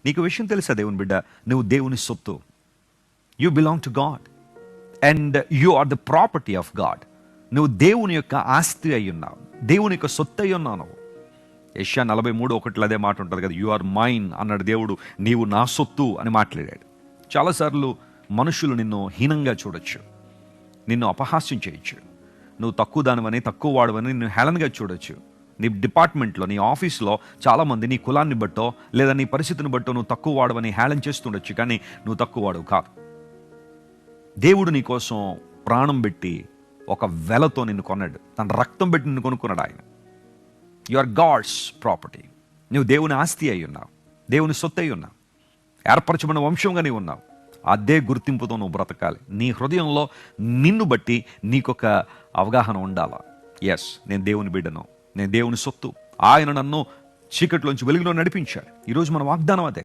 నీకు విషయం తెలుసా దేవుని బిడ్డ, నువ్వు దేవుని సొత్తు. You belong to God and you are the property of God. నువ్వు దేవుని యొక్క ఆస్తి అయి ఉన్నావు, దేవుని యొక్క సొత్తు అయి ఉన్నావు నువ్వు. యెషయా 43:1 అదే మాట ఉంటుంది కదా, యు ఆర్ మైన్ అన్నాడు దేవుడు, నీవు నా సొత్తు అని మాట్లాడాడు. చాలాసార్లు మనుషులు నిన్ను హీనంగా చూడొచ్చు, నిన్ను అపహాస్యం చేయొచ్చు, నువ్వు తక్కువ దానివని, తక్కువ వాడవని నిన్ను హేళనగా చూడొచ్చు. నీ డిపార్ట్మెంట్లో, నీ ఆఫీస్లో చాలామంది నీ కులాన్ని బట్టో లేదా నీ పరిస్థితిని బట్టో నువ్వు తక్కువ వాడవని హేళన చేస్తుండొచ్చు, కానీ నువ్వు తక్కువ వాడవు కాదు. దేవుడు నీ కోసం ప్రాణం పెట్టి ఒక వెలతో నిన్ను కొన్నాడు, తన రక్తం పెట్టి నిన్ను కొనుక్కున్నాడు ఆయన. You are God's property. నువ్వు దేవుని ఆస్తి అయి ఉన్నావు, దేవుని సొత్తు అయి ఉన్నావు, ఏర్పరచబడిన వంశంగా నీవు ఉన్నావు. అదే గుర్తింపుతో నువ్వు బ్రతకాలి. నీ హృదయంలో నిన్ను బట్టి నీకొక అవగాహన ఉండాలా, ఎస్ నేను దేవుని బిడ్డను, నేను దేవుని సొత్తు. ఆయన నన్ను చీకట్లోంచి వెలుగులో నడిపించాడు. ఈరోజు మన వాగ్దానం అదే.